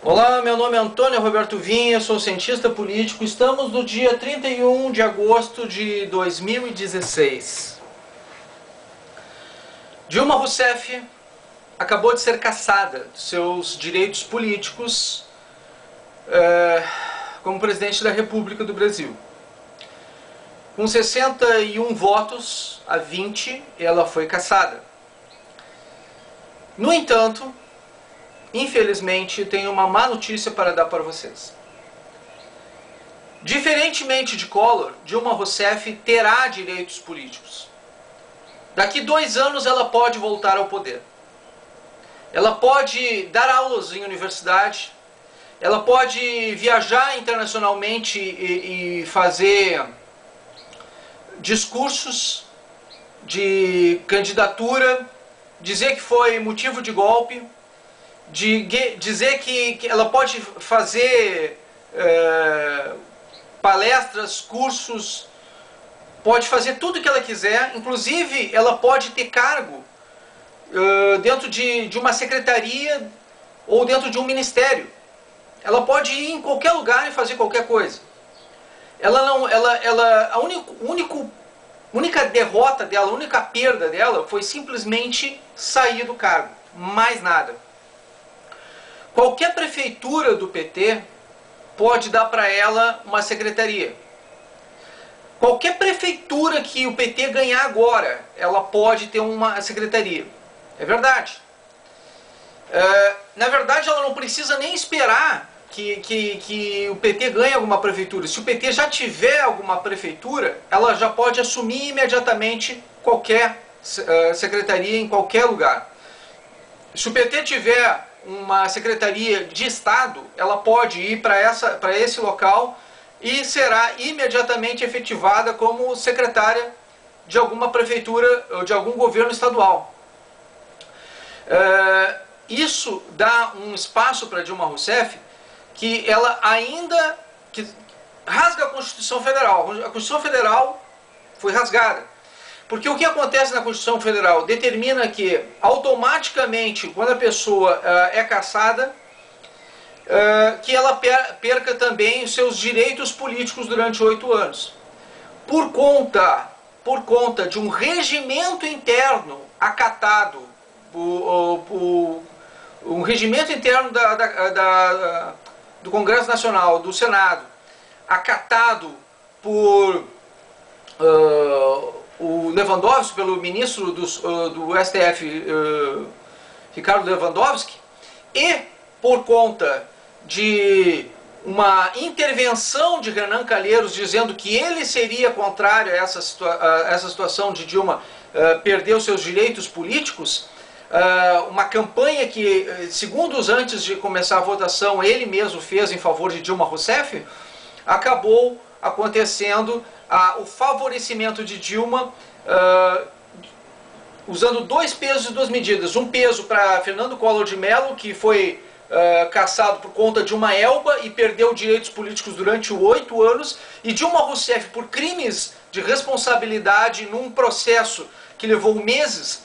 Olá, meu nome é Antônio Roberto Vinha, sou cientista político. Estamos no dia 31 de agosto de 2016. Dilma Rousseff acabou de ser cassada dos seus direitos políticos como presidente da República do Brasil. Com 61 votos a 20, ela foi cassada. No entanto, infelizmente, tenho uma má notícia para dar para vocês. Diferentemente de Collor, Dilma Rousseff terá direitos políticos. Daqui 2 anos ela pode voltar ao poder. Ela pode dar aulas em universidade, ela pode viajar internacionalmente e fazer discursos de candidatura, dizer que foi motivo de golpe, dizer que ela pode fazer palestras, cursos, pode fazer tudo o que ela quiser, inclusive ela pode ter cargo dentro de uma secretaria ou dentro de um ministério. Ela pode ir em qualquer lugar e fazer qualquer coisa. A única derrota dela, a única perda dela foi simplesmente sair do cargo, mais nada. Qualquer prefeitura do PT pode dar para ela uma secretaria. Qualquer prefeitura que o PT ganhar agora, ela pode ter uma secretaria. É verdade. Na verdade, ela não precisa nem esperar que o PT ganhe alguma prefeitura. Se o PT já tiver alguma prefeitura, ela já pode assumir imediatamente qualquer secretaria em qualquer lugar. Se o PT tiver uma secretaria de Estado, ela pode ir para esse local e será imediatamente efetivada como secretária de alguma prefeitura ou de algum governo estadual. Isso dá um espaço para Dilma Rousseff que ela ainda rasga a Constituição Federal. A Constituição Federal foi rasgada. Porque o que acontece na Constituição Federal determina que, automaticamente, quando a pessoa é cassada, que ela perca também os seus direitos políticos durante 8 anos. Por conta de um regimento interno acatado, um regimento interno do Congresso Nacional, do Senado, acatado por o Lewandowski, pelo ministro do STF, Ricardo Lewandowski, e por conta de uma intervenção de Renan Calheiros dizendo que ele seria contrário a essa situação de Dilma perder os seus direitos políticos, uma campanha que, segundos antes de começar a votação, ele mesmo fez em favor de Dilma Rousseff, acabou acontecendo o favorecimento de Dilma usando 2 pesos e 2 medidas. Um peso para Fernando Collor de Mello, que foi cassado por conta de uma elba e perdeu direitos políticos durante 8 anos, e Dilma Rousseff, por crimes de responsabilidade num processo que levou meses,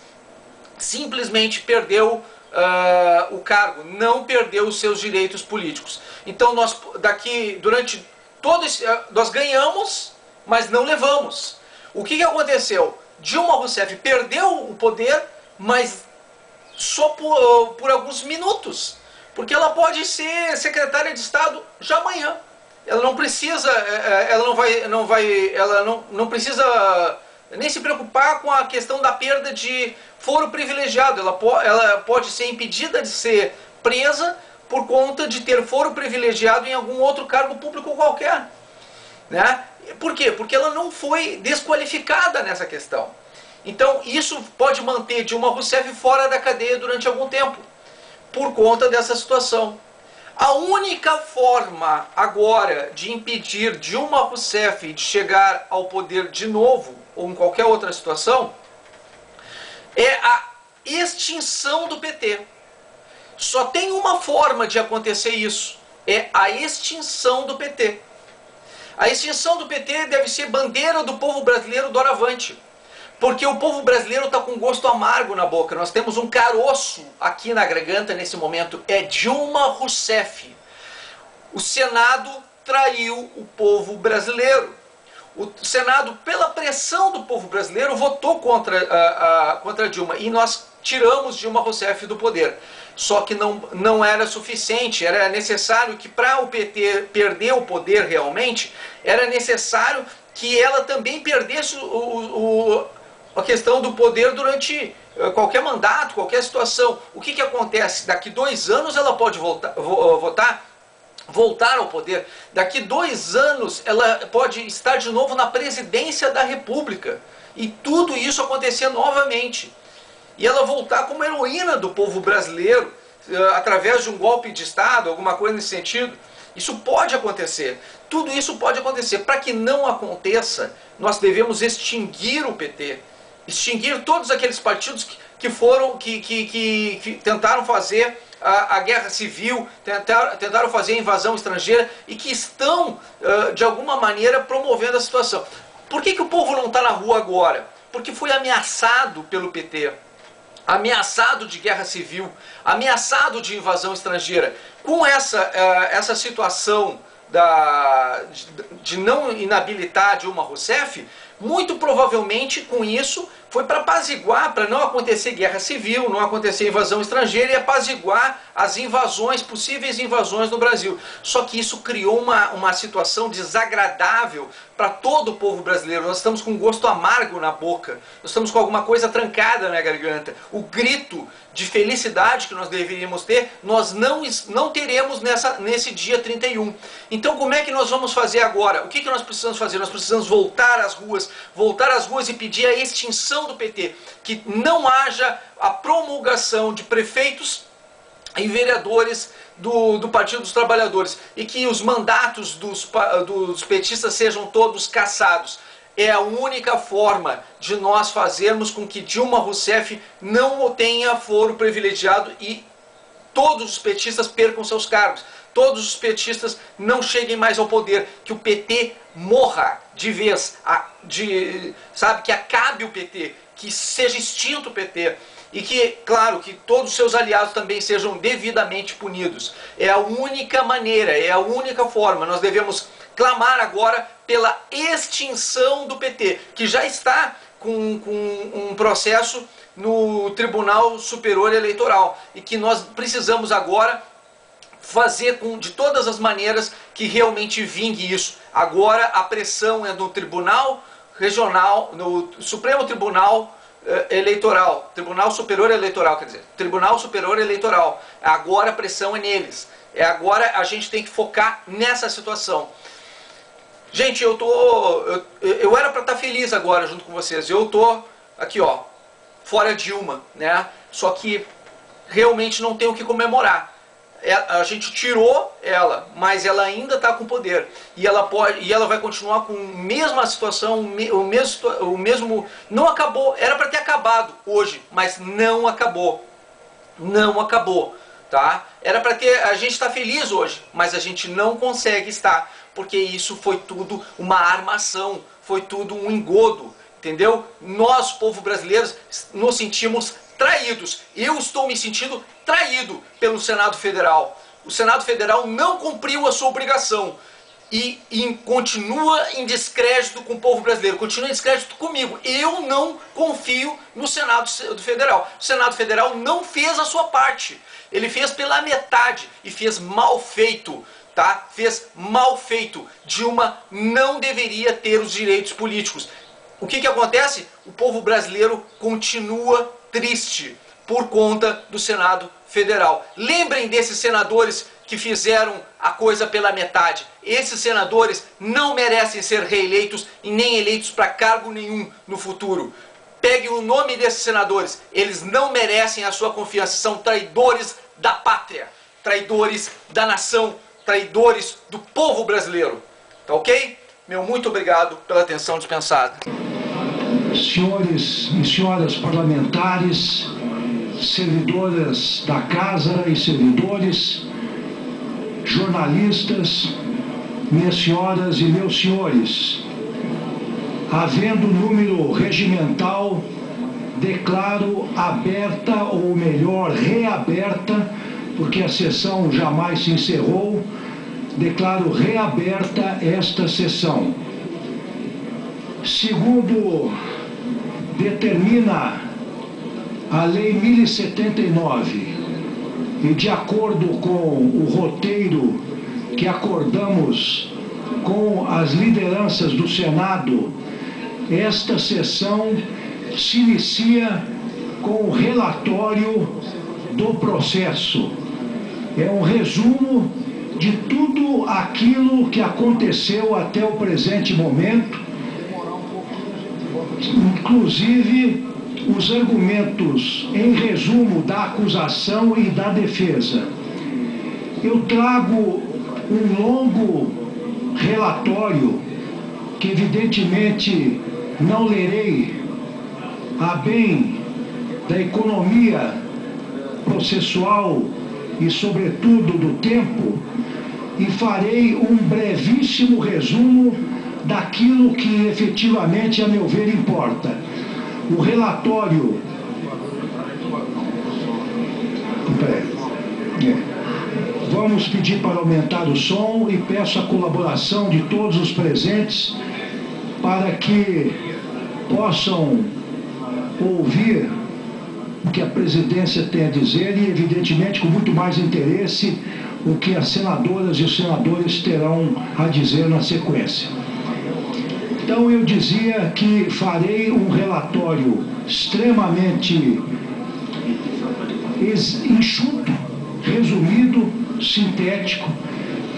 simplesmente perdeu o cargo, não perdeu os seus direitos políticos. Então nós nós ganhamos, mas não levamos. O que aconteceu? Dilma Rousseff perdeu o poder, mas só por alguns minutos, porque ela pode ser secretária de Estado já amanhã. Ela não precisa, ela não precisa nem se preocupar com a questão da perda de foro privilegiado. Ela pode ser impedida de ser presa por conta de ter foro privilegiado em algum outro cargo público qualquer, né? Por quê? Porque ela não foi desqualificada nessa questão. Então isso pode manter Dilma Rousseff fora da cadeia durante algum tempo, por conta dessa situação. A única forma agora de impedir Dilma Rousseff de chegar ao poder de novo, ou em qualquer outra situação, é a extinção do PT. Só tem uma forma de acontecer isso, é a extinção do PT. A extinção do PT deve ser bandeira do povo brasileiro doravante. Porque o povo brasileiro está com gosto amargo na boca. Nós temos um caroço aqui na garganta nesse momento. É Dilma Rousseff. O Senado traiu o povo brasileiro. O Senado, pela pressão do povo brasileiro, votou contra Dilma. E nós tiramos Dilma Rousseff do poder. Só que não era suficiente. Era necessário que, para o PT perder o poder realmente, era necessário que ela também perdesse a questão do poder durante qualquer mandato, qualquer situação. O que acontece? Daqui 2 anos ela pode voltar ao poder. Daqui 2 anos ela pode estar de novo na presidência da República. E tudo isso acontecer novamente. E ela voltar como heroína do povo brasileiro, através de um golpe de Estado, alguma coisa nesse sentido. Isso pode acontecer. Tudo isso pode acontecer. Para que não aconteça, nós devemos extinguir o PT. Extinguir todos aqueles partidos que tentaram fazer a guerra civil, tentaram fazer a invasão estrangeira e que estão, de alguma maneira, promovendo a situação. Por que o povo não está na rua agora? Porque foi ameaçado pelo PT. Ameaçado de guerra civil, ameaçado de invasão estrangeira. Com essa situação de não inabilitar Dilma Rousseff, muito provavelmente com isso foi para apaziguar, para não acontecer guerra civil, não acontecer invasão estrangeira e apaziguar as invasões, possíveis invasões no Brasil. Só que isso criou uma situação desagradável para todo o povo brasileiro. Nós estamos com um gosto amargo na boca, nós estamos com alguma coisa trancada na garganta. O grito de felicidade que nós deveríamos ter, nós não teremos nesse dia 31. Então como é que nós vamos fazer agora? O que nós precisamos fazer? Nós precisamos voltar às ruas e pedir a extinção do PT, que não haja a promulgação de prefeitos e vereadores do Partido dos Trabalhadores e que os mandatos dos petistas sejam todos cassados. É a única forma de nós fazermos com que Dilma Rousseff não tenha foro privilegiado e todos os petistas percam seus cargos. Todos os petistas não cheguem mais ao poder, que o PT morra de vez, sabe, que acabe o PT, que seja extinto o PT e que, claro, que todos os seus aliados também sejam devidamente punidos. É a única maneira, é a única forma. Nós devemos clamar agora pela extinção do PT, que já está com um processo no Tribunal Superior Eleitoral e que nós precisamos agora fazer de todas as maneiras que realmente vingue isso. Agora a pressão é no Tribunal Regional, no Supremo Tribunal Eleitoral, Tribunal Superior Eleitoral, quer dizer, Tribunal Superior Eleitoral. Agora a pressão é neles. Agora a gente tem que focar nessa situação. Gente, eu era para estar feliz agora junto com vocês. Eu tô aqui, ó, fora Dilma, né? Só que realmente não tem o que comemorar. A gente tirou ela, mas ela ainda está com poder e ela vai continuar com a mesma situação, o mesmo, não acabou, era para ter acabado hoje, mas não acabou, tá? Era para ter, a gente está feliz hoje, mas a gente não consegue estar, porque isso foi tudo uma armação, foi tudo um engodo, entendeu? Nós, povo brasileiro, nos sentimos traídos. Eu estou me sentindo traído pelo Senado Federal. O Senado Federal não cumpriu a sua obrigação e continua em descrédito com o povo brasileiro, continua em descrédito comigo. Eu não confio no Senado Federal. O Senado Federal não fez a sua parte. Ele fez pela metade e fez mal feito, tá? Fez mal feito. Dilma não deveria ter os direitos políticos. O que acontece? O povo brasileiro continua triste por conta do Senado Federal. Lembrem desses senadores que fizeram a coisa pela metade. Esses senadores não merecem ser reeleitos e nem eleitos para cargo nenhum no futuro. Peguem o nome desses senadores. Eles não merecem a sua confiança. São traidores da pátria, traidores da nação, traidores do povo brasileiro. Tá ok? Meu muito obrigado pela atenção dispensada. Senhores e senhoras parlamentares, servidoras da casa e servidores, jornalistas, minhas senhoras e meus senhores, havendo número regimental, declaro aberta, ou melhor, reaberta, porque a sessão jamais se encerrou, declaro reaberta esta sessão. Segundo determina a Lei 1079, e de acordo com o roteiro que acordamos com as lideranças do Senado, esta sessão se inicia com o relatório do processo. É um resumo de tudo aquilo que aconteceu até o presente momento, inclusive os argumentos em resumo da acusação e da defesa. Eu trago um longo relatório que evidentemente não lerei a bem da economia processual e sobretudo do tempo, e farei um brevíssimo resumo daquilo que efetivamente, a meu ver, importa. O relatório... Vamos pedir para aumentar o som e peço a colaboração de todos os presentes para que possam ouvir o que a presidência tem a dizer e, evidentemente, com muito mais interesse, o que as senadoras e os senadores terão a dizer na sequência. Então, eu dizia que farei um relatório extremamente enxuto, resumido, sintético,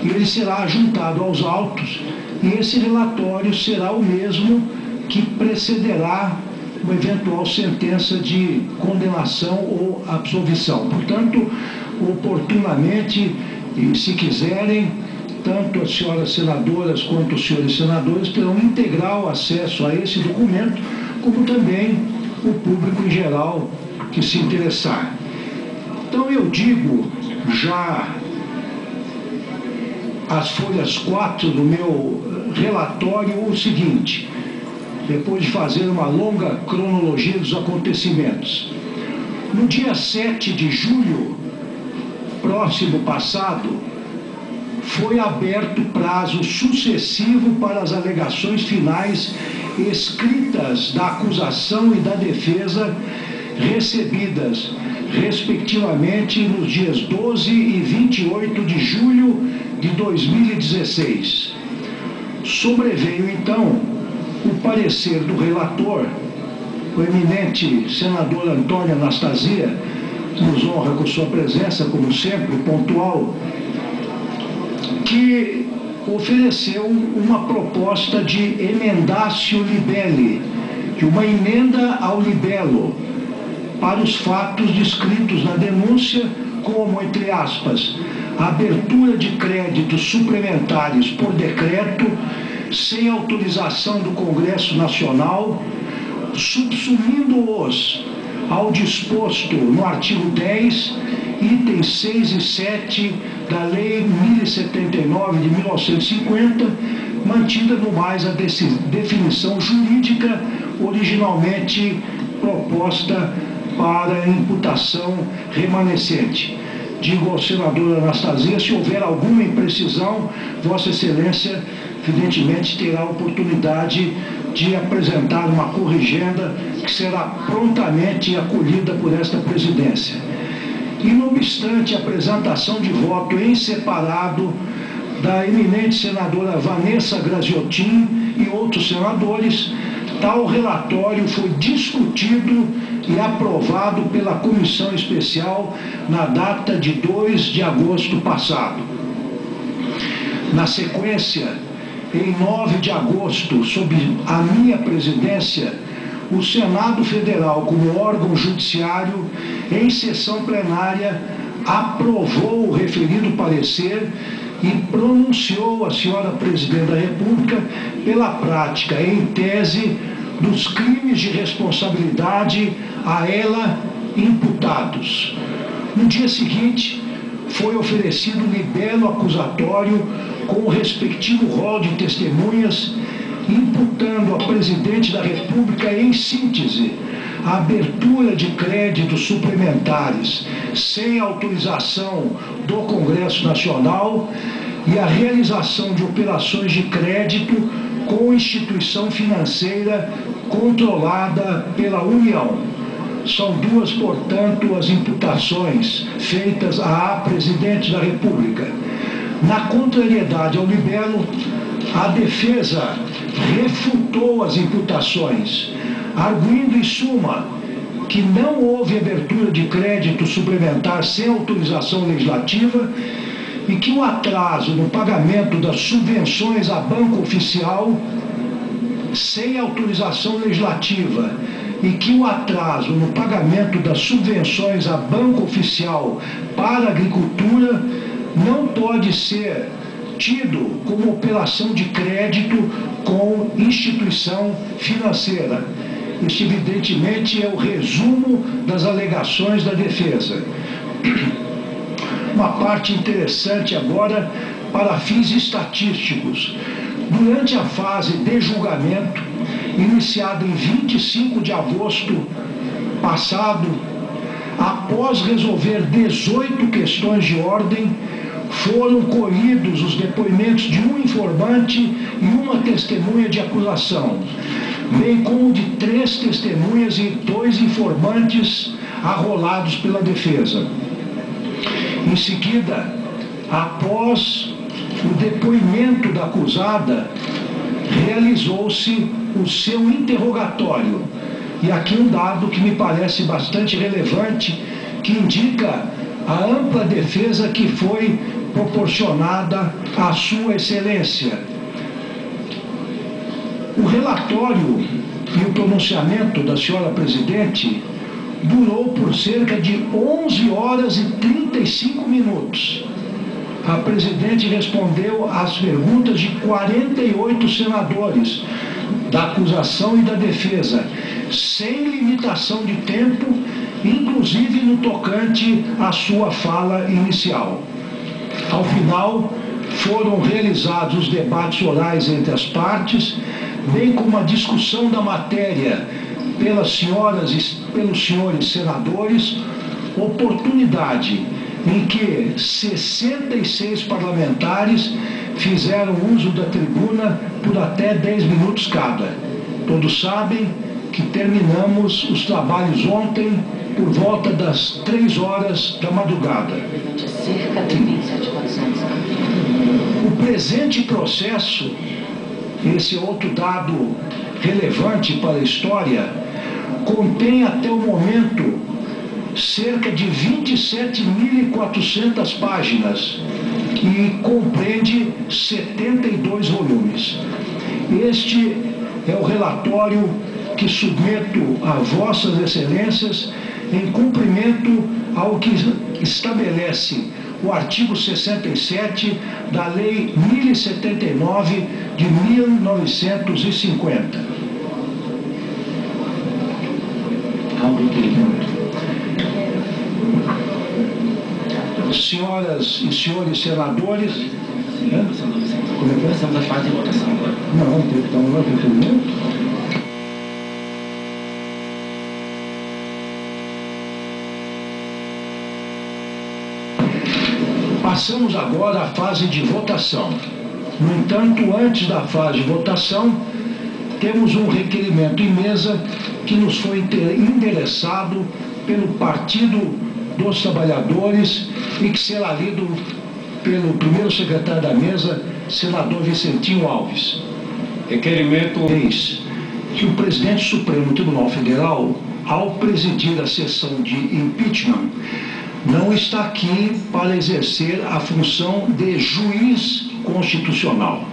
e ele será juntado aos autos, e esse relatório será o mesmo que precederá uma eventual sentença de condenação ou absolvição. Portanto, oportunamente, e se quiserem, tanto as senhoras senadoras quanto os senhores senadores terão integral acesso a esse documento, como também o público em geral que se interessar. Então eu digo já as folhas 4 do meu relatório o seguinte, depois de fazer uma longa cronologia dos acontecimentos. No dia 7 de julho, próximo passado, foi aberto prazo sucessivo para as alegações finais escritas da acusação e da defesa, recebidas, respectivamente, nos dias 12 e 28 de julho de 2016. Sobreveio, então, o parecer do relator, o eminente senador Antônio Anastasia, que nos honra com sua presença, como sempre, pontual, que ofereceu uma proposta de emendatio libelli, de uma emenda ao libelo, para os fatos descritos na denúncia, como, entre aspas, a abertura de créditos suplementares por decreto, sem autorização do Congresso Nacional, subsumindo-os ao disposto no artigo 10, itens 6 e 7 da Lei 1079 de 1950, mantida no mais a definição jurídica originalmente proposta para imputação remanescente. Digo ao senador Anastasia, se houver alguma imprecisão, Vossa Excelência, evidentemente, terá a oportunidade de apresentar uma corrigenda que será prontamente acolhida por esta presidência. E, não obstante a apresentação de voto em separado da eminente senadora Vanessa Graziotin e outros senadores, tal relatório foi discutido e aprovado pela Comissão Especial na data de 2 de agosto passado. Na sequência, em 9 de agosto, sob a minha presidência, o Senado Federal, como órgão judiciário, em sessão plenária, aprovou o referido parecer e pronunciou a senhora Presidente da República pela prática, em tese, dos crimes de responsabilidade a ela imputados. No dia seguinte, foi oferecido libelo acusatório com o respectivo rol de testemunhas imputando a presidente da República, em síntese, a abertura de créditos suplementares sem autorização do Congresso Nacional e a realização de operações de crédito com instituição financeira controlada pela União. São duas, portanto, as imputações feitas à presidente da República. Na contrariedade ao libelo, a defesa refutou as imputações, arguindo em suma que não houve abertura de crédito suplementar sem autorização legislativa e que o atraso no pagamento das subvenções a banco oficial sem autorização legislativa e que o atraso no pagamento das subvenções a banco oficial para a agricultura não pode ser tido como operação de crédito com instituição financeira. Este, evidentemente, é o resumo das alegações da defesa. Uma parte interessante agora para fins estatísticos. Durante a fase de julgamento, iniciada em 25 de agosto passado, após resolver 18 questões de ordem, foram colhidos os depoimentos de um informante e uma testemunha de acusação, bem como de 3 testemunhas e 2 informantes arrolados pela defesa. Em seguida, após o depoimento da acusada, realizou-se o seu interrogatório. E aqui um dado que me parece bastante relevante, que indica a ampla defesa que foi proporcionada à Sua Excelência. O relatório e o pronunciamento da senhora presidente durou por cerca de 11 horas e 35 minutos. A presidente respondeu às perguntas de 48 senadores da acusação e da defesa, sem limitação de tempo, inclusive no tocante à sua fala inicial. Ao final, foram realizados os debates orais entre as partes, bem como a discussão da matéria pelas senhoras e pelos senhores senadores, oportunidade em que 66 parlamentares fizeram uso da tribuna por até 10 minutos cada. Todos sabem que terminamos os trabalhos ontem por volta das 3 horas da madrugada. Cerca de 27 horas. O presente processo, esse outro dado relevante para a história, contém até o momento cerca de 27.400 páginas e compreende 72 volumes. Este é o relatório que submeto a vossas excelências em cumprimento ao que estabelece o artigo 67 da Lei 1079 de 1950. Senhoras e senhores senadores, Começamos a fase de votação agora. não, tem que dar um depoimento. Passamos agora à fase de votação. No entanto, antes da fase de votação, temos um requerimento em mesa que nos foi endereçado pelo Partido dos Trabalhadores e que será lido pelo primeiro secretário da mesa, senador Vicentinho Alves. Requerimento Que o presidente Supremo Tribunal Federal, ao presidir a sessão de impeachment, não está aqui para exercer a função de juiz constitucional.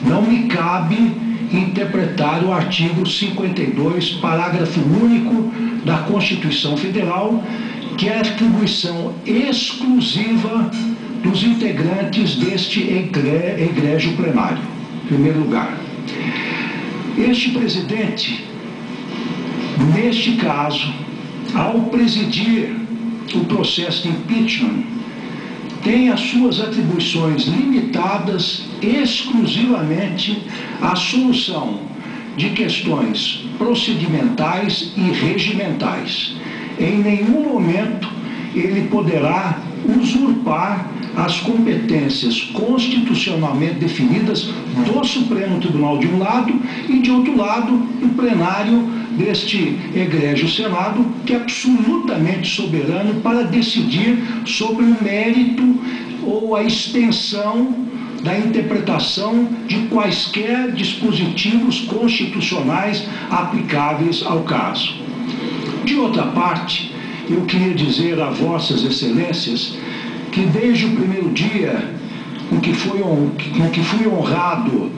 Não me cabe interpretar o artigo 52, parágrafo único da Constituição Federal, que é a atribuição exclusiva dos integrantes deste egrégio plenário. Em primeiro lugar, este presidente, neste caso, ao presidir o processo de impeachment, tem as suas atribuições limitadas exclusivamente à solução de questões procedimentais e regimentais. Em nenhum momento ele poderá usurpar as competências constitucionalmente definidas do Supremo Tribunal de um lado e, de outro lado, o plenário deste egrégio Senado, que é absolutamente soberano para decidir sobre o mérito ou a extensão da interpretação de quaisquer dispositivos constitucionais aplicáveis ao caso. De outra parte, eu queria dizer a Vossas Excelências que desde o primeiro dia com que fui honrado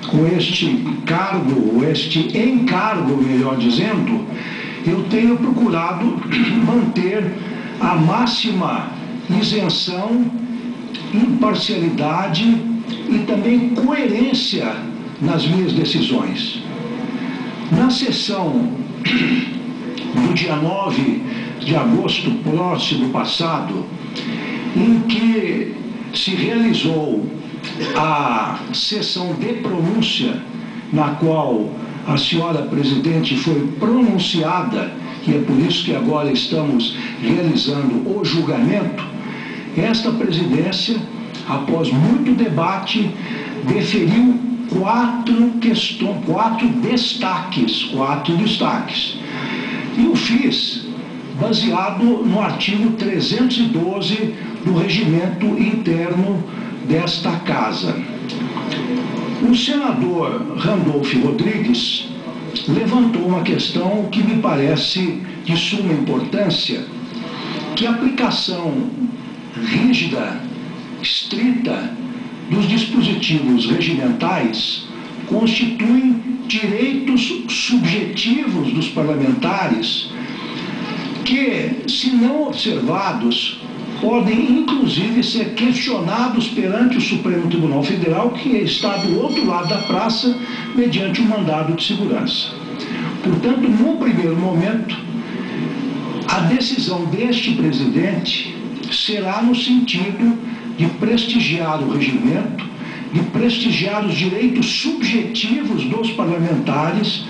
com este cargo, ou este encargo, melhor dizendo, eu tenho procurado manter a máxima isenção, imparcialidade e também coerência nas minhas decisões. Na sessão do dia 9 de agosto próximo passado, em que se realizou a sessão de pronúncia, na qual a senhora presidente foi pronunciada, e é por isso que agora estamos realizando o julgamento, esta presidência, após muito debate, deferiu quatro destaques. E o fiz baseado no artigo 312 do regimento interno desta Casa. O senador Randolfo Rodrigues levantou uma questão que me parece de suma importância, que a aplicação rígida, estrita, dos dispositivos regimentais constitui direitos subjetivos dos parlamentares que, se não observados, podem inclusive ser questionados perante o Supremo Tribunal Federal, que está do outro lado da praça, mediante um mandado de segurança. Portanto, no primeiro momento, a decisão deste presidente será no sentido de prestigiar o regimento, de prestigiar os direitos subjetivos dos parlamentares,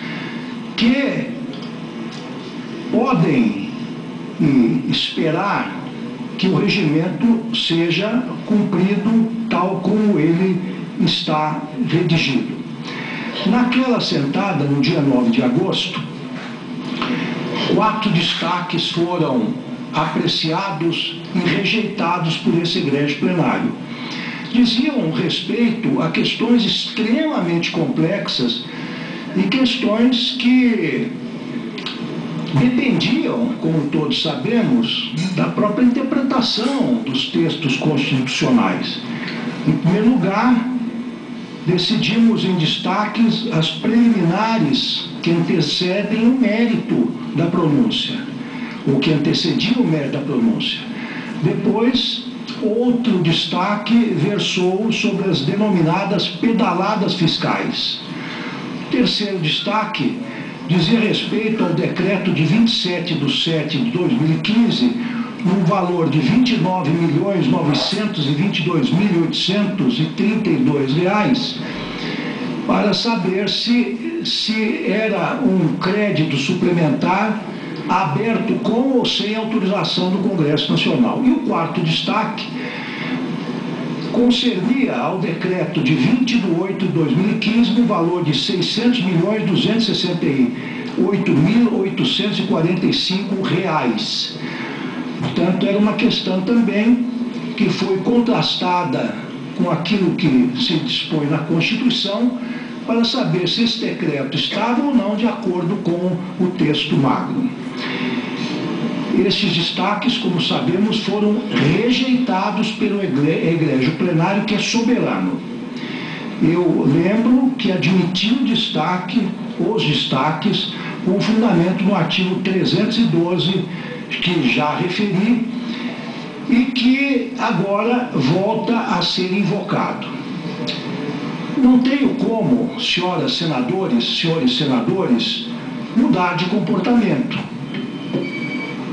que podem esperar que o regimento seja cumprido tal como ele está redigido. Naquela sentada, no dia 9 de agosto, 4 destaques foram apreciados e rejeitados por esse egrégio plenário. Diziam respeito a questões extremamente complexas e questões que dependiam, como todos sabemos, da própria interpretação dos textos constitucionais. Em primeiro lugar, decidimos em destaques as preliminares que antecedem o mérito da pronúncia, ou que antecediam o mérito da pronúncia. Depois, outro destaque versou sobre as denominadas pedaladas fiscais. Terceiro destaque dizia respeito ao decreto de 27 de 7 de 2015, no valor de R$ 29.922.832, para saber se era um crédito suplementar aberto com ou sem autorização do Congresso Nacional. E o quarto destaque concernia ao decreto de 20 de 8 de 2015, no valor de R$ 600.268.845. Portanto, era uma questão também que foi contrastada com aquilo que se dispõe na Constituição, para saber se esse decreto estava ou não de acordo com o texto magno. Esses destaques, como sabemos, foram rejeitados pelo egrégio plenário, que é soberano. Eu lembro que admitiu os destaques com fundamento no artigo 312, que já referi, e que agora volta a ser invocado. Não tenho como, senhoras senadores, senhores senadores, mudar de comportamento.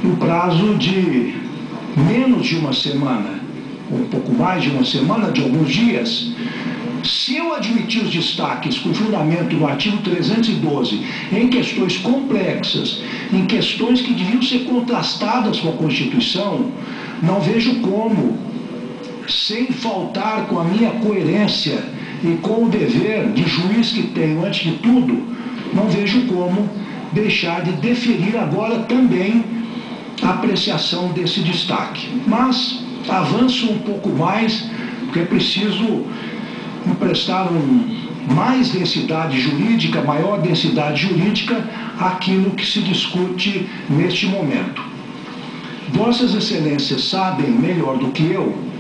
No prazo de menos de uma semana, um pouco mais de uma semana, de alguns dias, se eu admitir os destaques com fundamento no artigo 312 em questões complexas, em questões que deviam ser contrastadas com a Constituição, não vejo como, sem faltar com a minha coerência e com o dever de juiz que tenho antes de tudo, não vejo como deixar de deferir agora também a apreciação desse destaque. Mas avanço um pouco mais, porque é preciso emprestar mais densidade jurídica, maior densidade jurídica àquilo que se discute neste momento. Vossas Excelências sabem melhor do que eu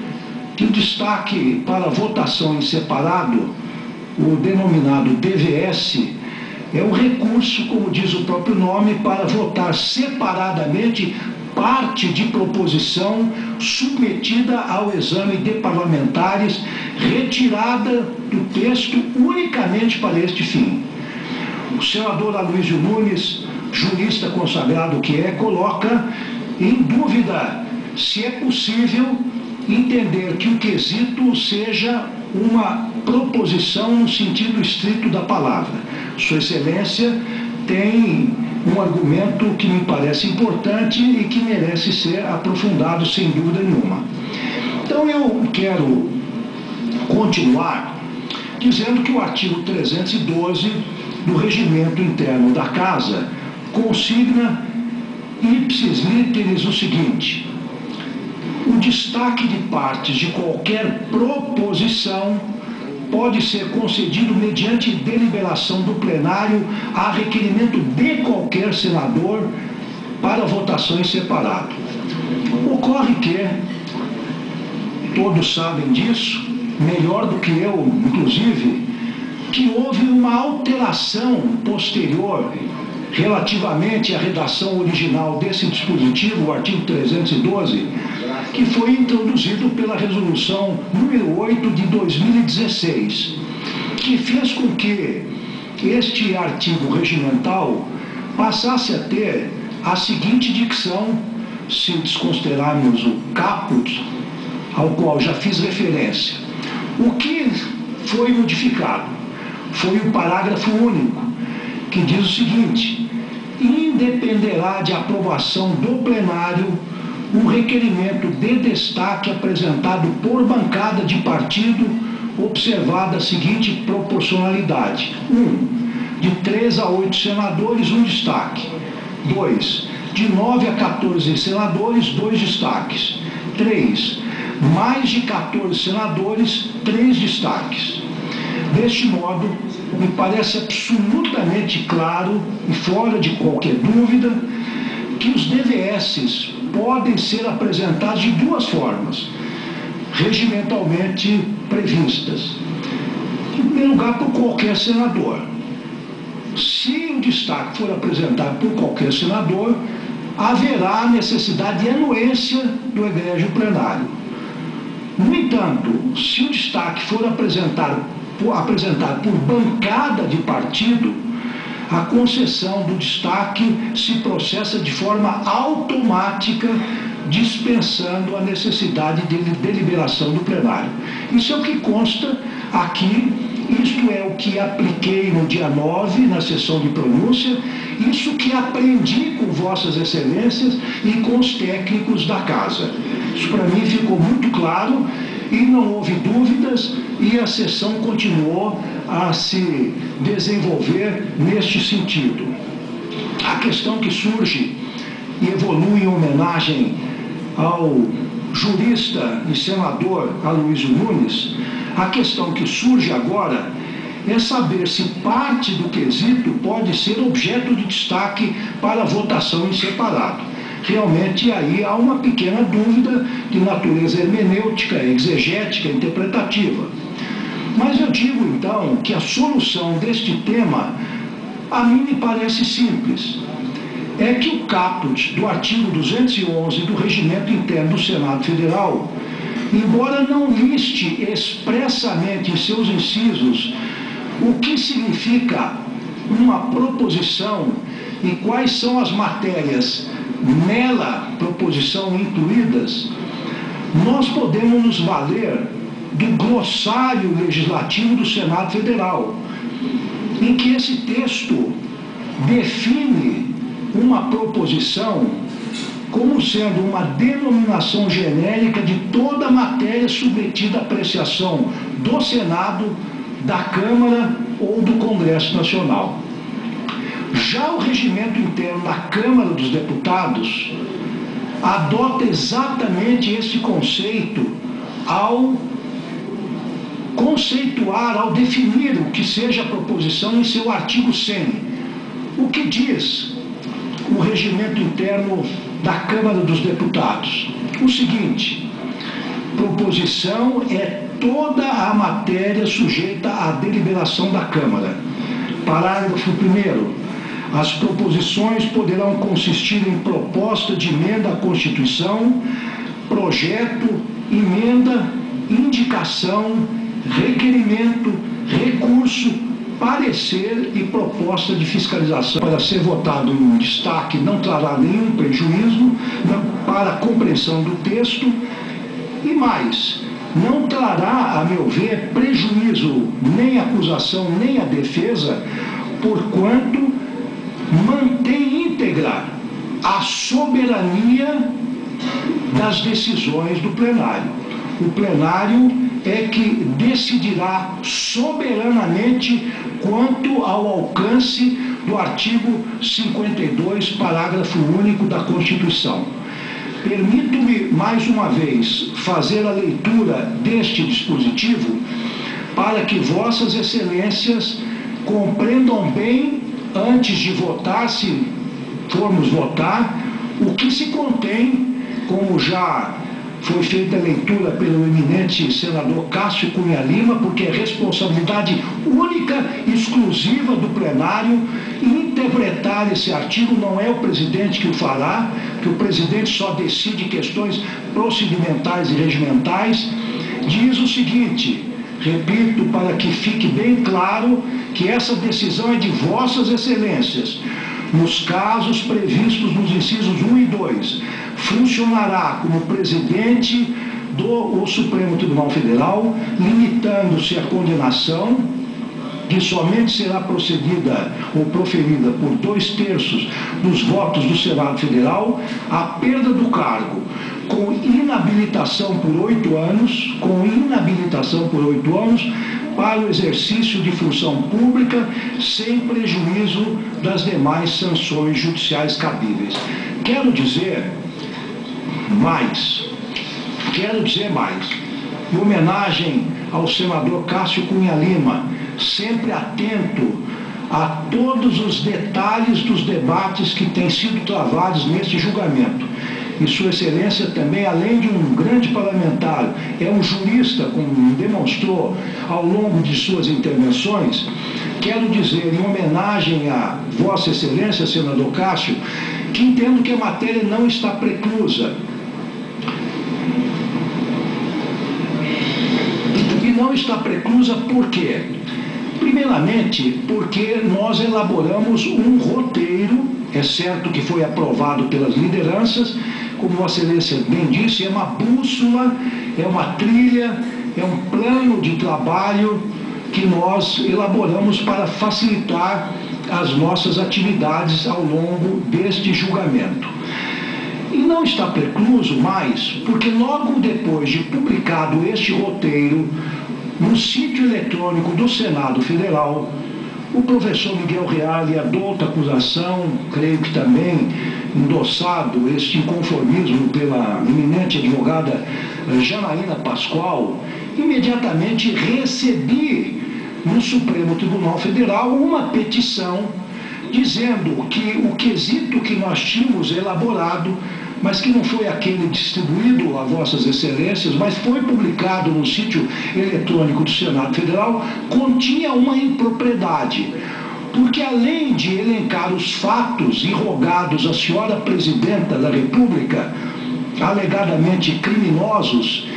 que o destaque para votação em separado, o denominado DVS, é um recurso, como diz o próprio nome, para votar separadamente parte de proposição submetida ao exame de parlamentares, retirada do texto unicamente para este fim. O senador Aloysio Nunes, jurista consagrado que é, coloca em dúvida se é possível entender que o quesito seja uma proposição no sentido estrito da palavra. Sua Excelência tem um argumento que me parece importante e que merece ser aprofundado sem dúvida nenhuma. Então eu quero continuar dizendo que o artigo 312 do Regimento Interno da Casa consigna ipsis literis o seguinte: o destaque de partes de qualquer proposição pode ser concedido mediante deliberação do plenário a requerimento de qualquer senador para votação em separado. Ocorre que, todos sabem disso, melhor do que eu, inclusive, que houve uma alteração posterior relativamente à redação original desse dispositivo, o artigo 312, que foi introduzido pela resolução número 8 de 2016, que fez com que este artigo regimental passasse a ter a seguinte dicção, se desconsiderarmos o caput, ao qual já fiz referência. O que foi modificado foi o parágrafo único, que diz o seguinte: independerá de aprovação do plenário um requerimento de destaque apresentado por bancada de partido, observada a seguinte proporcionalidade: 1. De 3 a 8 senadores, um destaque. 2. De 9 a 14 senadores, 2 destaques. 3. Mais de 14 senadores, 3 destaques. Deste modo, me parece absolutamente claro e fora de qualquer dúvida que os DVS podem ser apresentados de duas formas, regimentalmente previstas. Em primeiro lugar, por qualquer senador. Se o destaque for apresentado por qualquer senador, haverá necessidade de anuência do egrégio plenário. No entanto, se o destaque for apresentado por bancada de partido, a concessão do destaque se processa de forma automática, dispensando a necessidade de deliberação do plenário. Isso é o que consta aqui, isto é o que apliquei no dia 9, na sessão de pronúncia, isso que aprendi com Vossas Excelências e com os técnicos da Casa. Isso para mim ficou muito claro e não houve dúvidas, e a sessão continuou a se desenvolver neste sentido. A questão que surge e evolui em homenagem ao jurista e senador Aloysio Nunes, a questão que surge agora é saber se parte do quesito pode ser objeto de destaque para votação em separado. Realmente aí há uma pequena dúvida de natureza hermenêutica, exegética, interpretativa. Mas eu digo então que a solução deste tema a mim me parece simples. É que o caput do artigo 211 do Regimento Interno do Senado Federal, embora não liste expressamente em seus incisos o que significa uma proposição e quais são as matérias nela, proposição incluídas, nós podemos nos valer do glossário legislativo do Senado Federal, em que esse texto define uma proposição como sendo uma denominação genérica de toda a matéria submetida à apreciação do Senado, da Câmara ou do Congresso Nacional. Já o regimento interno da Câmara dos Deputados adota exatamente esse conceito ao conceituar, ao definir o que seja a proposição em seu artigo 100. O que diz o regimento interno da Câmara dos Deputados? O seguinte: proposição é toda a matéria sujeita à deliberação da Câmara. Parágrafo 1º. As proposições poderão consistir em proposta de emenda à Constituição, projeto, emenda, indicação, requerimento, recurso, parecer e proposta de fiscalização. Para ser votado em destaque, não trará nenhum prejuízo para a compreensão do texto e mais, não trará, a meu ver, prejuízo nem à acusação nem à defesa, porquanto mantém íntegra a soberania das decisões do plenário. O plenário é que decidirá soberanamente quanto ao alcance do artigo 52, parágrafo único da Constituição. Permito-me, mais uma vez, fazer a leitura deste dispositivo para que Vossas Excelências compreendam bem, antes de votar, se formos votar, o que se contém, como já foi feita a leitura pelo eminente senador Cássio Cunha Lima, porque é responsabilidade única e exclusiva do plenário interpretar esse artigo, não é o presidente que o fará, que o presidente só decide questões procedimentais e regimentais. Diz o seguinte, repito para que fique bem claro que essa decisão é de Vossas Excelências. Nos casos previstos nos incisos 1 e 2, funcionará como presidente do Supremo Tribunal Federal, limitando-se a condenação, que somente será procedida ou proferida por 2/3 dos votos do Senado Federal, a perda do cargo, com inabilitação por 8 anos, para o exercício de função pública, sem prejuízo das demais sanções judiciais cabíveis. Quero dizer mais, em homenagem ao senador Cássio Cunha Lima, sempre atento a todos os detalhes dos debates que têm sido travados neste julgamento. E Sua Excelência também, além de um grande parlamentar, é um jurista, como demonstrou ao longo de suas intervenções. Quero dizer, em homenagem a Vossa Excelência, senador Cássio, que entendo que a matéria não está preclusa. E não está preclusa por quê? Primeiramente, porque nós elaboramos um roteiro, é certo que foi aprovado pelas lideranças, como Vossa Excelência bem disse, é uma bússola, é uma trilha, é um plano de trabalho que nós elaboramos para facilitar as nossas atividades ao longo deste julgamento. E não está precluso mais, porque logo depois de publicado este roteiro no sítio eletrônico do Senado Federal, o professor Miguel Reale adota a acusação, creio que também endossado este inconformismo pela eminente advogada Janaína Pascoal, imediatamente recebi no Supremo Tribunal Federal uma petição dizendo que o quesito que nós tínhamos elaborado, mas que não foi aquele distribuído a Vossas Excelências, mas foi publicado no sítio eletrônico do Senado Federal, continha uma impropriedade. Porque além de elencar os fatos irrogados à senhora Presidenta da República, alegadamente criminosos,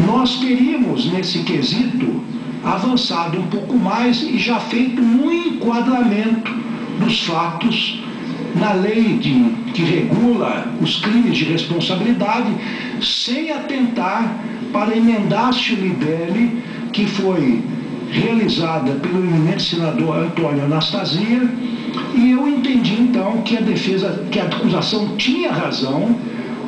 nós teríamos nesse quesito avançado um pouco mais e já feito um enquadramento dos fatos na lei que regula os crimes de responsabilidade, sem atentar para a emendar-se libelli que foi realizada pelo eminente senador Antônio Anastasia, e eu entendi então que a acusação tinha razão,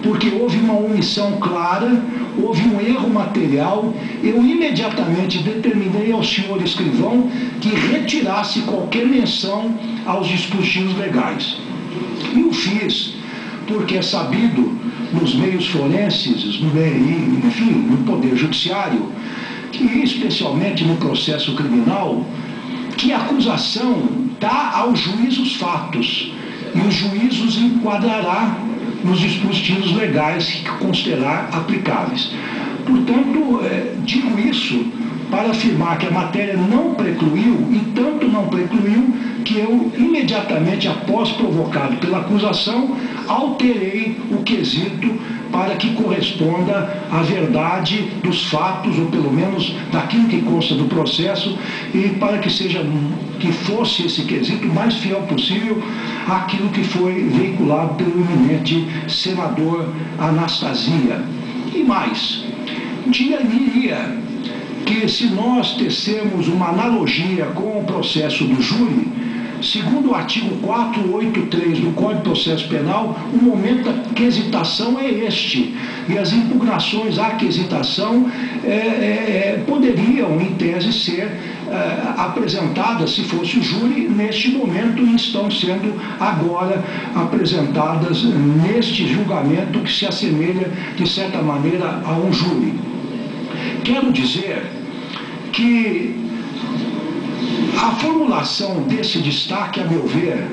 porque houve uma omissão clara, houve um erro material. Eu imediatamente determinei ao senhor escrivão que retirasse qualquer menção aos dispositivos legais. E o fiz, porque é sabido nos meios forenses, enfim, no Poder Judiciário, e especialmente no processo criminal, que a acusação dá ao juiz os fatos, e o juiz os enquadrará nos dispositivos legais que considerar aplicáveis. Portanto, digo isso para afirmar que a matéria não precluiu, e tanto não precluiu que eu, imediatamente após provocado pela acusação, alterei o quesito para que corresponda à verdade dos fatos, ou pelo menos daquilo que consta do processo, e para que fosse esse quesito mais fiel possível àquilo que foi veiculado pelo eminente senador Anastasia. E mais, diria que se nós tecemos uma analogia com o processo do júri, segundo o artigo 483 do Código de Processo Penal, o momento da quesitação é este. E as impugnações à quesitação poderiam, em tese, ser apresentadas, se fosse o júri, neste momento, e estão sendo agora apresentadas neste julgamento que se assemelha, de certa maneira, a um júri. Quero dizer que a formulação desse destaque, a meu ver,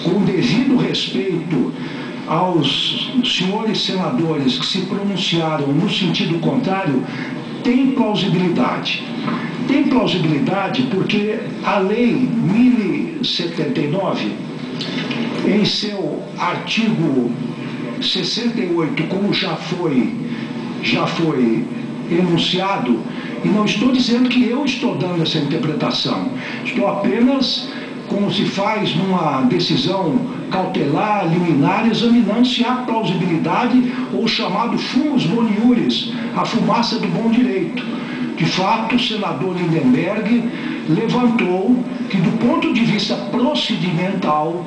com devido respeito aos senhores senadores que se pronunciaram no sentido contrário, tem plausibilidade. Tem plausibilidade porque a Lei 1079, em seu artigo 68, como já foi enunciado, e não estou dizendo que eu estou dando essa interpretação, estou apenas, como se faz numa decisão cautelar, liminar, examinando se há plausibilidade ou chamado fumus boniuris, a fumaça do bom direito. De fato, o senador Lindenberg levantou que, do ponto de vista procedimental,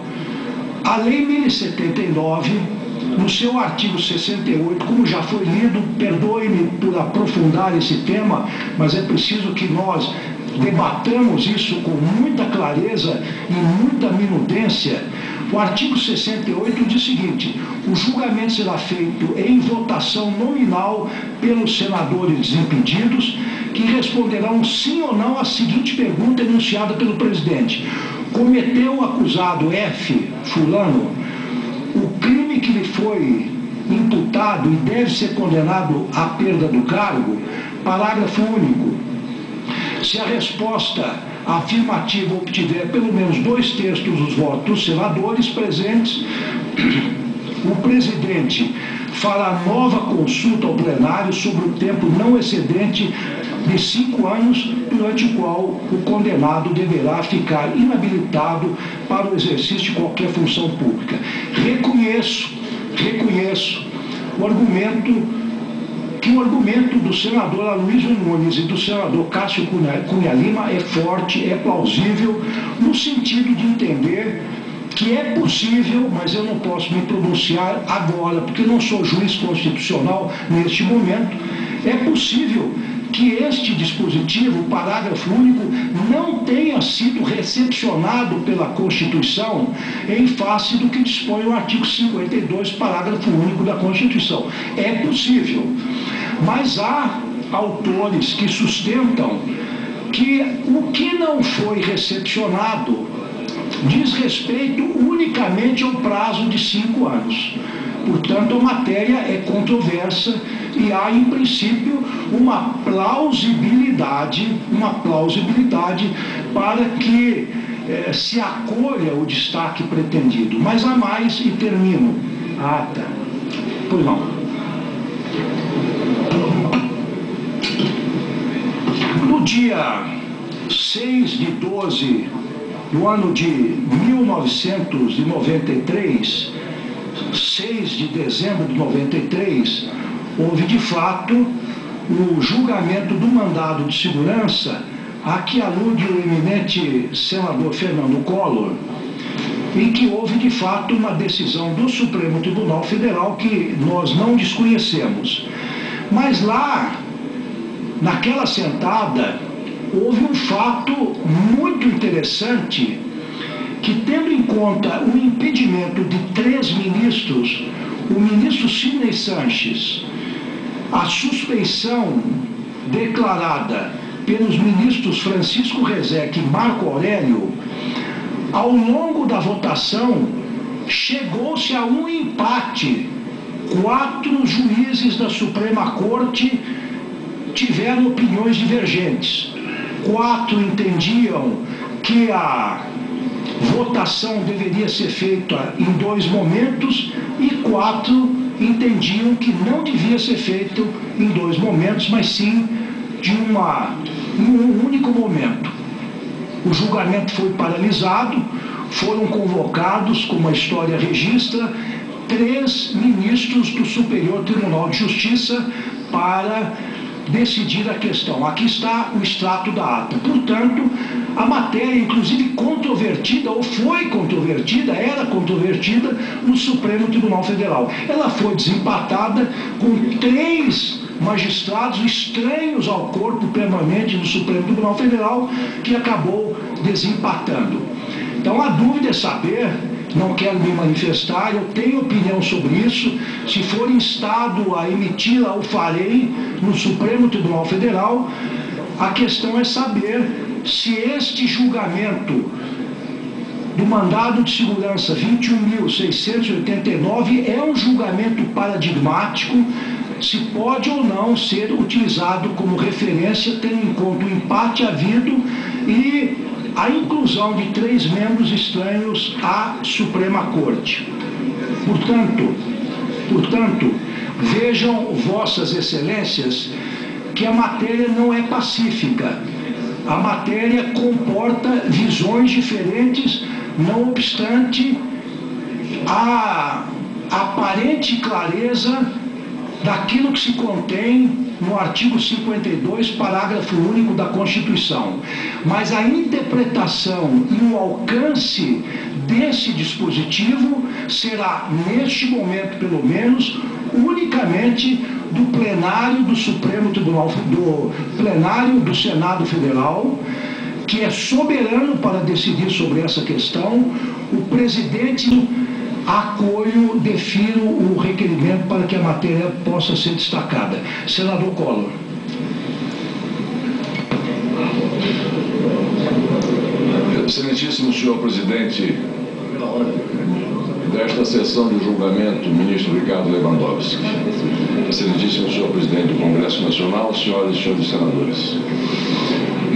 a Lei 1079, no seu artigo 68, como já foi lido, perdoe-me por aprofundar esse tema, mas é preciso que nós debatamos isso com muita clareza e muita minudência. O artigo 68 diz o seguinte: o julgamento será feito em votação nominal pelos senadores desimpedidos, que responderão sim ou não à seguinte pergunta enunciada pelo presidente: cometeu o acusado F, fulano, o crime que lhe foi imputado e deve ser condenado à perda do cargo? Parágrafo único. Se a resposta afirmativa obtiver pelo menos 2/3 dos votos dos senadores presentes, o presidente fará nova consulta ao plenário sobre o tempo não excedente de 5 anos, durante o qual o condenado deverá ficar inabilitado para o exercício de qualquer função pública. Reconheço o argumento do senador Aloysio Nunes e do senador Cássio Cunha Lima é forte, é plausível, no sentido de entender que é possível, mas eu não posso me pronunciar agora, porque não sou juiz constitucional neste momento, é possível que este dispositivo, o parágrafo único, não tenha sido recepcionado pela Constituição em face do que dispõe o artigo 52, parágrafo único da Constituição. É possível, mas há autores que sustentam que o que não foi recepcionado diz respeito unicamente ao prazo de 5 anos. Portanto, a matéria é controversa e há, em princípio, uma plausibilidade para que se acolha o destaque pretendido. Mas há mais, e termino. Ah, tá. Pois não. No dia 6/12 do ano de 1993, 6 de dezembro de 93, houve de fato o julgamento do mandado de segurança a que alude o eminente senador Fernando Collor, em que houve de fato uma decisão do Supremo Tribunal Federal que nós não desconhecemos. Mas lá, naquela sentada, houve um fato muito interessante que, tendo em conta o impedimento de 3 ministros, o ministro Sidney Sanches, a suspeição declarada pelos ministros Francisco Rezec e Marco Aurélio, ao longo da votação, chegou-se a um empate. 4 juízes da Suprema Corte tiveram opiniões divergentes. 4 entendiam que a votação deveria ser feita em 2 momentos e 4 entendiam que não devia ser feito em 2 momentos, mas sim de um único momento. O julgamento foi paralisado, foram convocados, como a história registra, 3 ministros do Superior Tribunal de Justiça para decidir a questão. Aqui está o extrato da ata. Portanto, a matéria, inclusive controvertida, ou foi controvertida, era controvertida no Supremo Tribunal Federal. Ela foi desempatada com 3 magistrados estranhos ao corpo permanente do Supremo Tribunal Federal, que acabou desempatando. Então, a dúvida é saber, não quero me manifestar, eu tenho opinião sobre isso, se for instado a emiti-la, o farei no Supremo Tribunal Federal. A questão é saber se este julgamento do mandado de segurança 21.689 é um julgamento paradigmático, se pode ou não ser utilizado como referência, tendo em conta o empate havido e a inclusão de 3 membros estranhos à Suprema Corte. Portanto, vejam vossas excelências que a matéria não é pacífica. A matéria comporta visões diferentes, não obstante a aparente clareza daquilo que se contém no artigo 52, parágrafo único da Constituição. Mas a interpretação e o alcance desse dispositivo será, neste momento pelo menos, unicamente do plenário do Supremo Tribunal, do plenário do Senado Federal, que é soberano para decidir sobre essa questão. O presidente acolho, defiro o requerimento para que a matéria possa ser destacada. Senador Collor. Excelentíssimo senhor presidente desta sessão de julgamento, ministro Ricardo Lewandowski. Excelentíssimo senhor presidente do Congresso Nacional, senhoras e senhores senadores.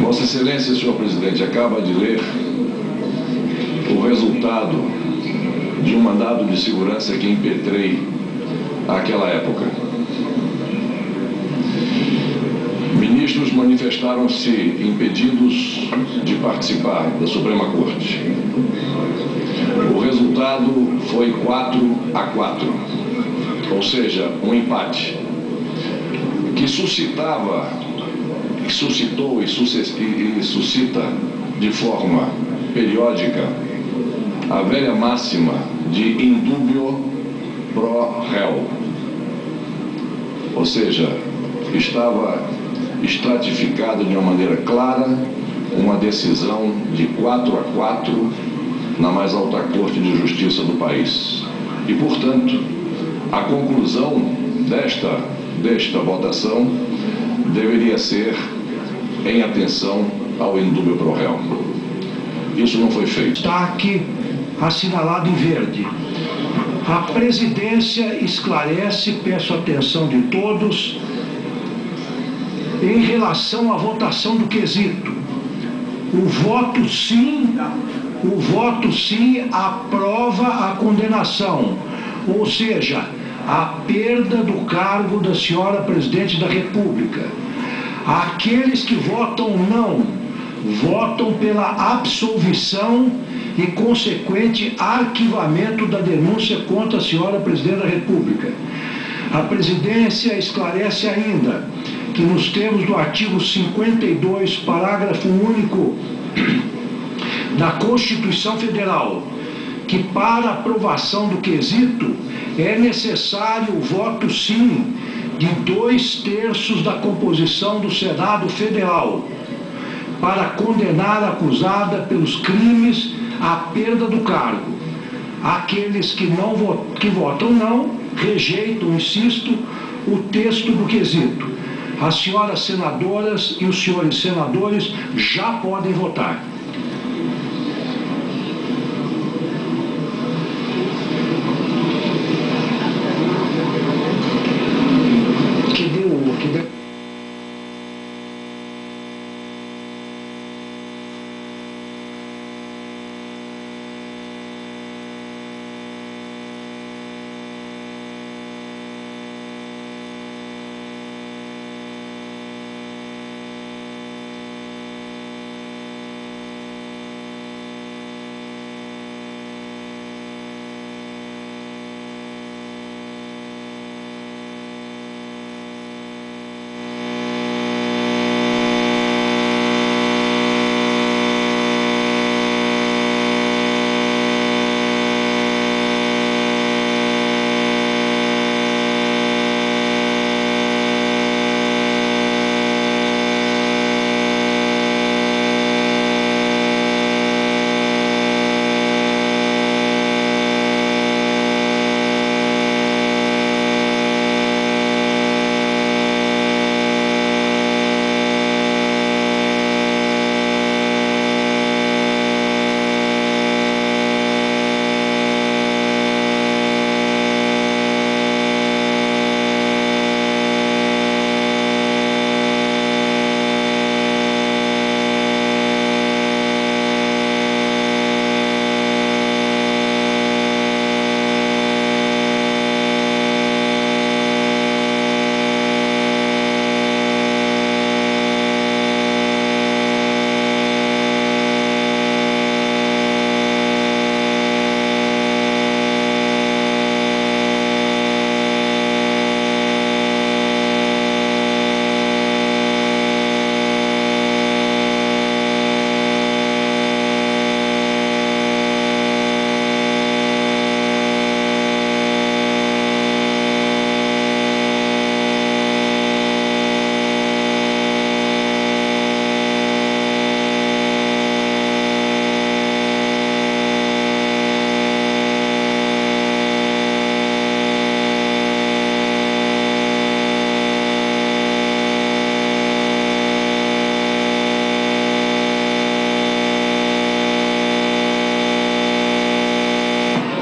Vossa Excelência, senhor presidente, acaba de ler o resultado de um mandado de segurança que impetrei àquela época. Ministros manifestaram-se impedidos de participar da Suprema Corte. O resultado foi 4-4, ou seja, um empate, que suscitou e suscita de forma periódica a velha máxima de in dubio pro réu. Ou seja, estava estratificado de uma maneira clara uma decisão de 4-4 na mais alta Corte de Justiça do país. E, portanto, a conclusão desta votação deveria ser em atenção ao in dubio pro réu. Isso não foi feito. Está aqui assinalado em verde. A presidência esclarece, peço a atenção de todos, em relação à votação do quesito. O voto sim aprova a condenação, ou seja, a perda do cargo da senhora presidente da República. Aqueles que votam não votam pela absolvição e consequente arquivamento da denúncia contra a senhora Presidente da República. A Presidência esclarece ainda que, nos termos do artigo 52, parágrafo único da Constituição Federal, que para aprovação do quesito é necessário o voto sim de 2/3 da composição do Senado Federal para condenar a acusada pelos crimes à perda do cargo. Aqueles que votam não, rejeitam, insisto, o texto do quesito. As senhoras senadoras e os senhores senadores já podem votar.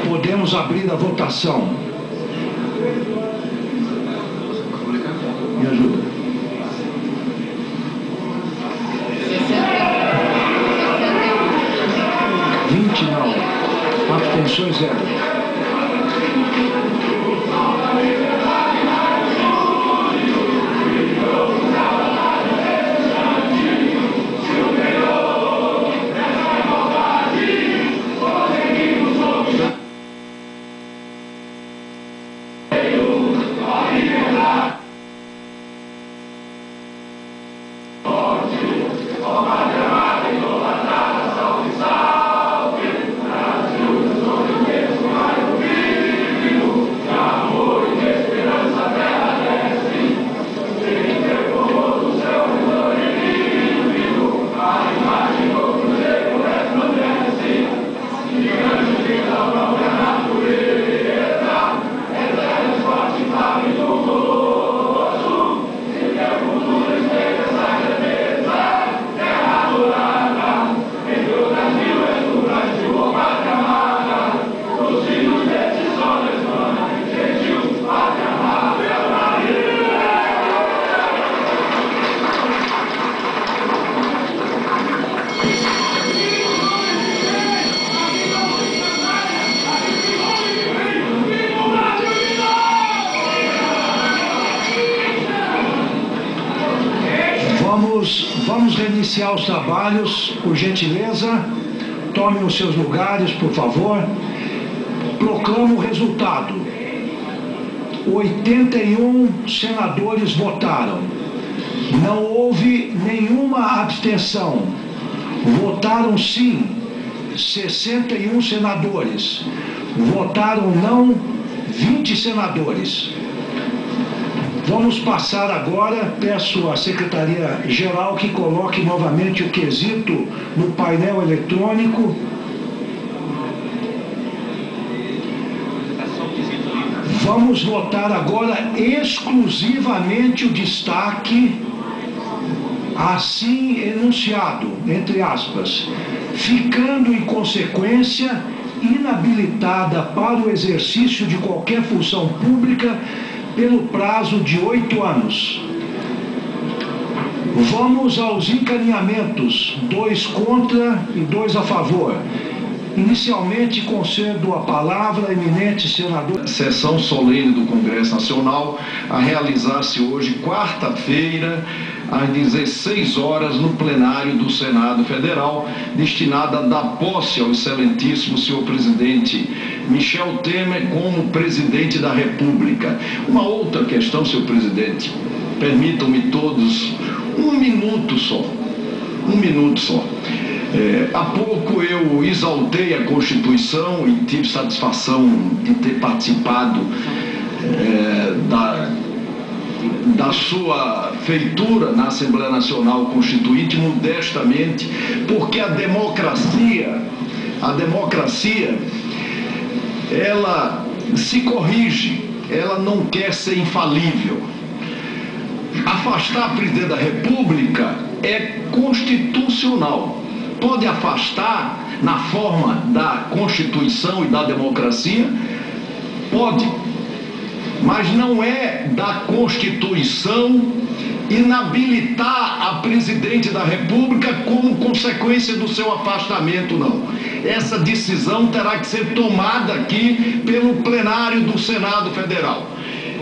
Podemos abrir a votação. Me ajuda. 20 não. Abstenções 0. Vamos reiniciar os trabalhos, por gentileza. Tomem os seus lugares, por favor. Proclamo o resultado. 81 senadores votaram. Não houve nenhuma abstenção. Votaram sim 61 senadores. Votaram não 20 senadores. Vamos passar agora, peço à Secretaria-Geral que coloque novamente o quesito no painel eletrônico. Vamos votar agora exclusivamente o destaque assim enunciado, entre aspas, ficando em consequência inabilitada para o exercício de qualquer função pública pelo prazo de 8 anos. Vamos aos encaminhamentos, 2 contra e 2 a favor. Inicialmente concedo a palavra à eminente senadora. Sessão solene do Congresso Nacional a realizar-se hoje, quarta-feira, às 16 horas, no plenário do Senado Federal, destinada a dar posse ao excelentíssimo senhor presidente Michel Temer como presidente da República. Uma outra questão, senhor presidente, permitam-me todos um minuto só. Há pouco eu exaltei a Constituição e tive satisfação de ter participado da sua feitura na Assembleia Nacional Constituinte, modestamente, porque a democracia, ela se corrige, ela não quer ser infalível. Afastar a presidente da República é constitucional. Pode afastar na forma da Constituição e da democracia? Pode. Mas não é da Constituição inabilitar a presidente da República como consequência do seu afastamento, não. Essa decisão terá que ser tomada aqui pelo plenário do Senado Federal.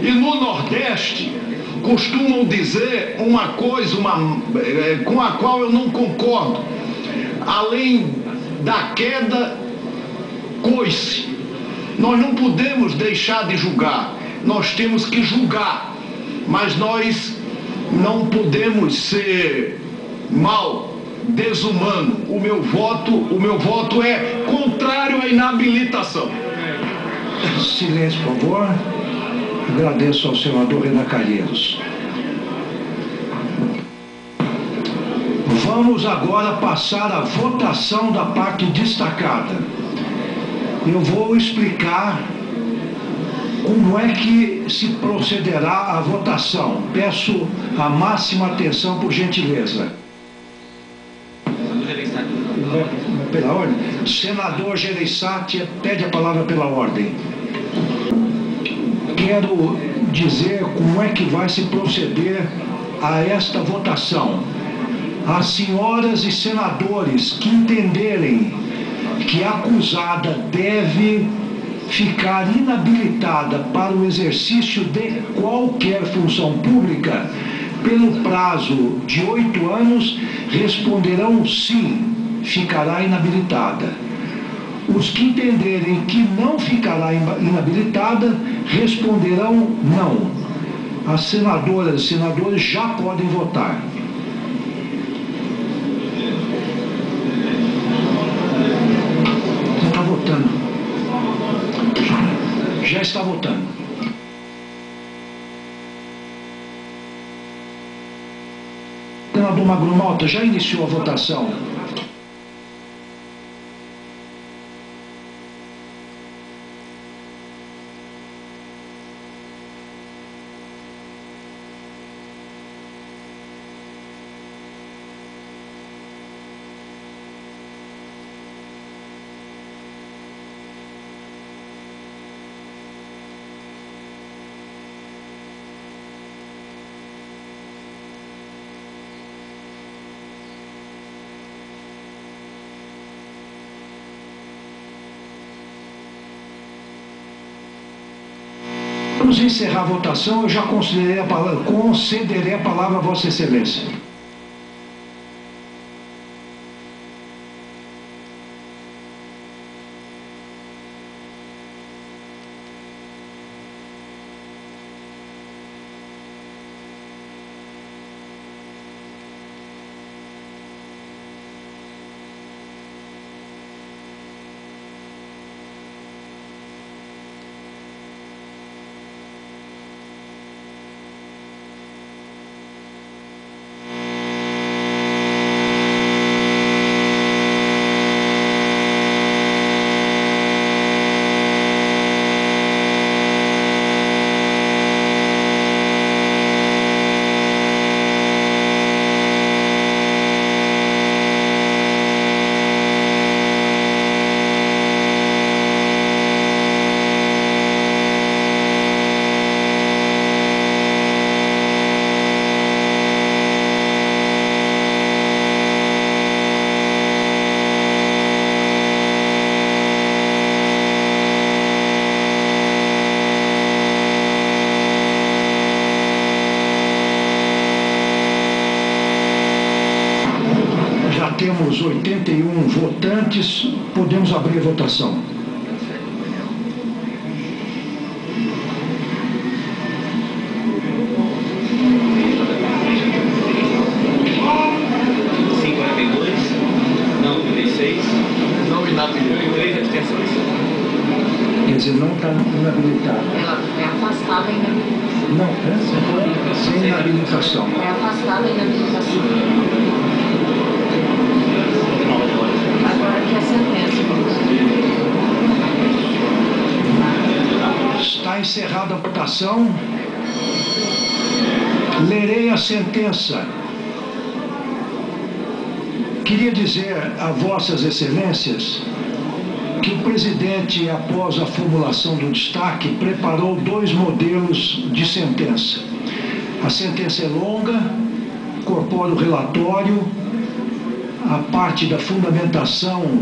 E no Nordeste costumam dizer uma coisa com a qual eu não concordo. Além da queda, coice. Nós não podemos deixar de julgar. Nós temos que julgar, mas nós não podemos ser mal, desumano. O meu voto é contrário à inabilitação. Silêncio, por favor. Agradeço ao senador Renan Calheiros. Vamos agora passar à votação da parte destacada. Eu vou explicar como é que se procederá a votação. Peço a máxima atenção, por gentileza. Pela ordem. Senador Gereissati pede a palavra pela ordem. Quero dizer como é que vai se proceder a esta votação. As senhoras e senadores que entenderem que a acusada deve ficar inabilitada para o exercício de qualquer função pública pelo prazo de 8 anos, responderão sim, ficará inabilitada. Os que entenderem que não ficará inabilitada, responderão não. As senadoras e senadores já podem votar. Já está votando. Já está votando. Senador Magno Malta, já iniciou a votação? Vamos encerrar a votação, eu já concederei a palavra a Vossa Excelência. temos 81 votantes, podemos abrir a votação. Quer dizer, não está inabilitado. Ela é afastada e inabilitação. Não, sem inabilitação. É afastada e inabilitação. Agora que a sentença. Está encerrada a votação. Lerei a sentença. Queria dizer a vossas excelências que o presidente, após a formulação do destaque, preparou 2 modelos de sentença. A sentença é longa, incorpora o relatório, a parte da fundamentação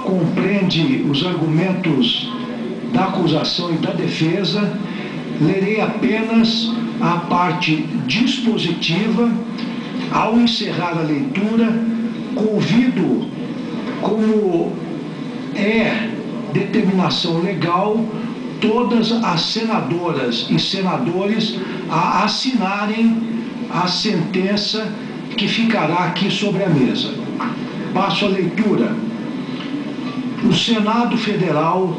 compreende os argumentos da acusação e da defesa. Lerei apenas a parte dispositiva. Ao encerrar a leitura, convido, como é determinação legal, todas as senadoras e senadores a assinarem a sentença que ficará aqui sobre a mesa. Passo a leitura. O Senado Federal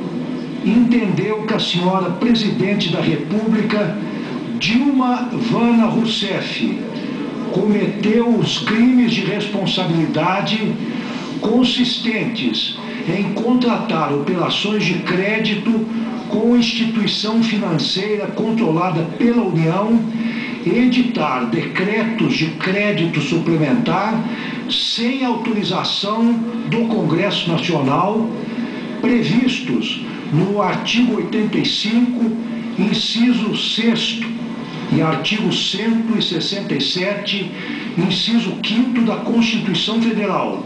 entendeu que a senhora Presidente da República, Dilma Vana Rousseff, cometeu os crimes de responsabilidade consistentes em contratar operações de crédito com instituição financeira controlada pela União, editar decretos de crédito suplementar sem autorização do Congresso Nacional, previstos no artigo 85, inciso 6º, e artigo 167, inciso 5º da Constituição Federal,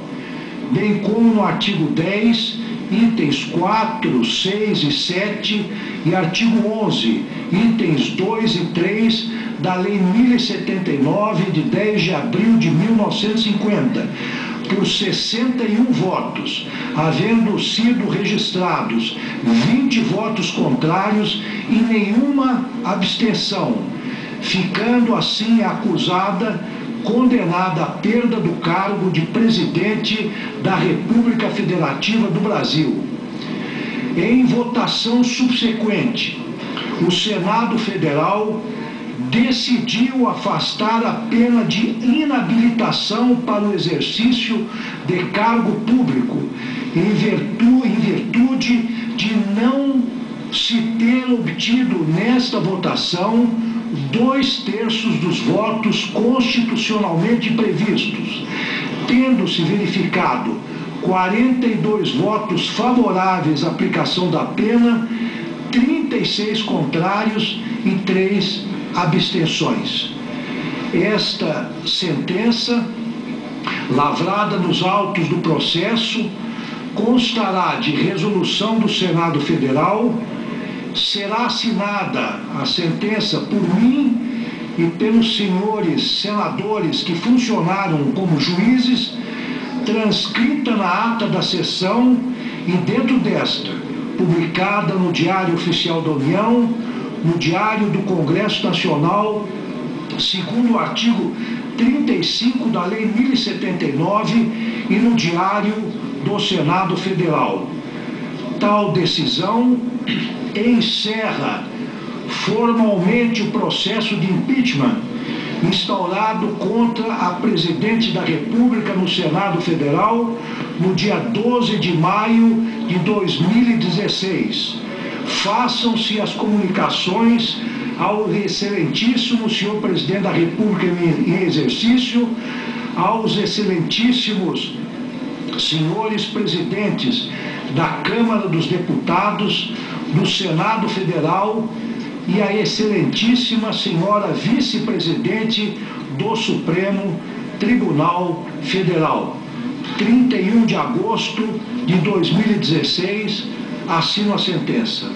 bem como no artigo 10, itens 4, 6 e 7, e artigo 11, itens 2 e 3 da Lei 1079, de 10 de abril de 1950, por 61 votos, havendo sido registrados 20 votos contrários e nenhuma abstenção, ficando assim a acusada condenada à perda do cargo de presidente da República Federativa do Brasil. Em votação subsequente, o Senado Federal decidiu afastar a pena de inabilitação para o exercício de cargo público, em virtude de não se ter obtido nesta votação 2/3 dos votos constitucionalmente previstos, tendo-se verificado 42 votos favoráveis à aplicação da pena, 36 contrários e 3 abstenções. Esta sentença, lavrada nos autos do processo, constará de resolução do Senado Federal, será assinada a sentença por mim e pelos senhores senadores que funcionaram como juízes, transcrita na ata da sessão e, dentro desta, publicada no Diário Oficial da União, no Diário do Congresso Nacional, segundo o artigo 35 da Lei 1079, e no Diário do Senado Federal. Tal decisão encerra formalmente o processo de impeachment instaurado contra a Presidente da República no Senado Federal no dia 12 de maio de 2016. Façam-se as comunicações ao excelentíssimo senhor Presidente da República em exercício, aos excelentíssimos senhores presidentes da Câmara dos Deputados, do Senado Federal e a excelentíssima senhora vice-presidente do Supremo Tribunal Federal. 31 de agosto de 2016, assino a sentença.